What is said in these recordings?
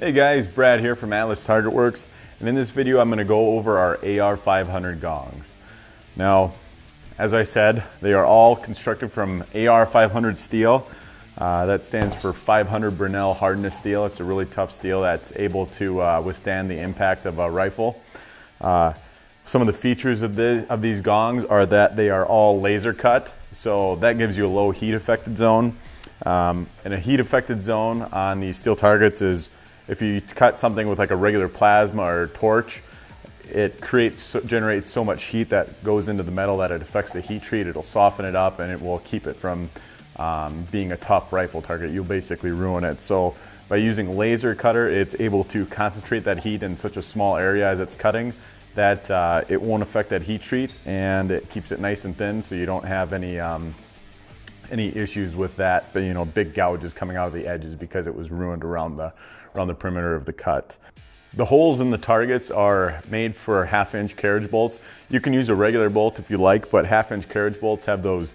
Hey guys, Brad here from Atlas Target Works, and in this video I'm going to go over our AR500 gongs. Now, as I said, they are all constructed from AR500 steel. That stands for 500 Brinell hardness steel. It's a really tough steel that's able to withstand the impact of a rifle. Some of the features of these gongs are that they are all laser cut, so that gives you a low heat affected zone. And a heat affected zone on these steel targets is if you cut something with like a regular plasma or torch, it generates so much heat that goes into the metal that it affects the heat treat. It'll soften it up and it will keep it from being a tough rifle target. You'll basically ruin it. So by using laser cutter, it's able to concentrate that heat in such a small area as it's cutting that it won't affect that heat treat, and it keeps it nice and thin so you don't have any issues with that, but big gouges coming out of the edges because it was ruined around the perimeter of the cut. The holes in the targets are made for 1/2-inch carriage bolts. You can use a regular bolt if you like, but 1/2-inch carriage bolts have those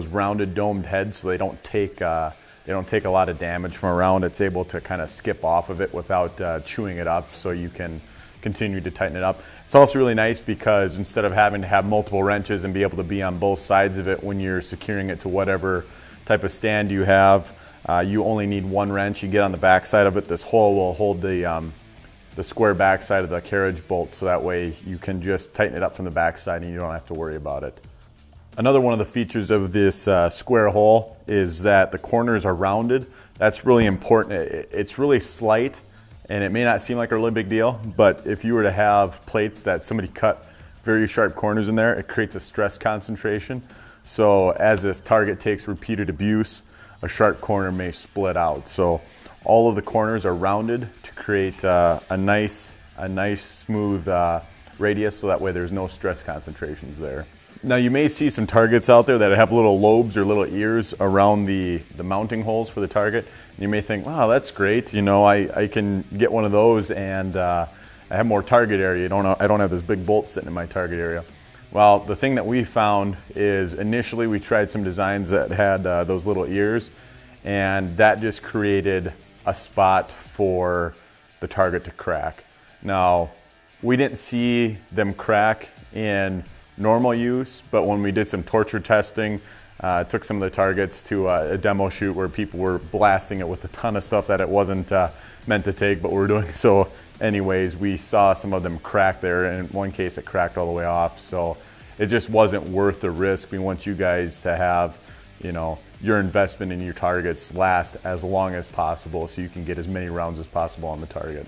rounded domed heads, so they don't take a lot of damage from around. It's able to kind of skip off of it without chewing it up, so you can continue to tighten it up. It's also really nice because instead of having to have multiple wrenches and be able to be on both sides of it when you're securing it to whatever type of stand you have, you only need one wrench. You get on the back side of it. This hole will hold the square back side of the carriage bolt, so that way you can just tighten it up from the back side and you don't have to worry about it. Another one of the features of this square hole is that the corners are rounded. That's really important. It's really slight, and it may not seem like a really big deal, but if you were to have plates that somebody cut very sharp corners in there, it creates a stress concentration. So as this target takes repeated abuse, a sharp corner may split out. So all of the corners are rounded to create a nice smooth radius, so that way there's no stress concentrations there. Now you may see some targets out there that have little lobes or little ears around the mounting holes for the target. And you may think, wow, that's great. I can get one of those and I have more target area. I don't have this big bolt sitting in my target area. Well, the thing that we found is initially we tried some designs that had those little ears, and that just created a spot for the target to crack. Now, we didn't see them crack in normal use, but when we did some torture testing, took some of the targets to a demo shoot where people were blasting it with a ton of stuff that it wasn't meant to take, but we were doing so anyways. We saw some of them crack there, and in one case it cracked all the way off, so it just wasn't worth the risk. We want you guys to have your investment in your targets last as long as possible, so you can get as many rounds as possible on the target.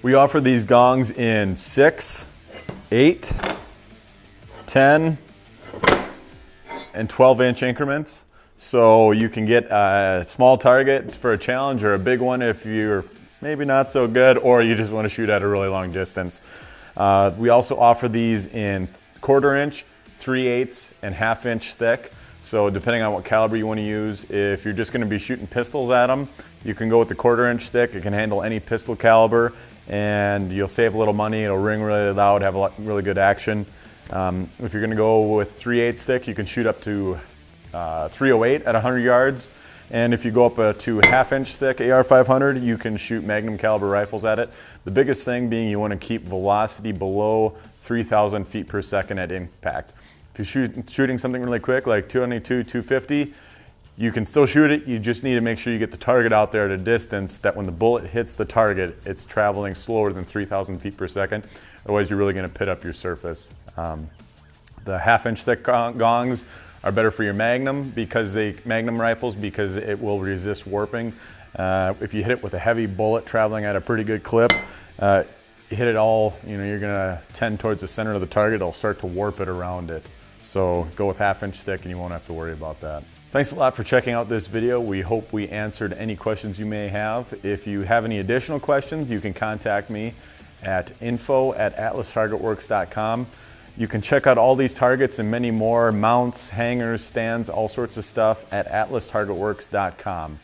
We offer these gongs in 6, 8, 10, and 12-inch increments. So you can get a small target for a challenge, or a big one if you're maybe not so good, or you just want to shoot at a really long distance. We also offer these in 1/4-inch, 3/8, and 1/2-inch thick. So depending on what caliber you want to use, if you're just going to be shooting pistols at them, you can go with the 1/4-inch thick. It can handle any pistol caliber, and you'll save a little money. It'll ring really loud, have really good action. If you're going to go with 3/8 thick, you can shoot up to 308 at 100 yards. And if you go up to 1/2-inch thick AR500, you can shoot Magnum caliber rifles at it. The biggest thing being you want to keep velocity below 3,000 feet per second at impact. If you're shooting something really quick like 222, 250, you can still shoot it. You just need to make sure you get the target out there at a distance that when the bullet hits the target, it's traveling slower than 3,000 feet per second. Otherwise, you're really going to pit up your surface. The 1/2-inch thick gongs are better for your Magnum rifles because it will resist warping. If you hit it with a heavy bullet traveling at a pretty good clip, you hit it all, you're going to tend towards the center of the target. It'll start to warp it around it. So go with 1/2-inch thick and you won't have to worry about that. Thanks a lot for checking out this video. We hope we answered any questions you may have. If you have any additional questions, you can contact me at info@atlastargetworks.com. You can check out all these targets and many more, mounts, hangers, stands, all sorts of stuff at atlastargetworks.com.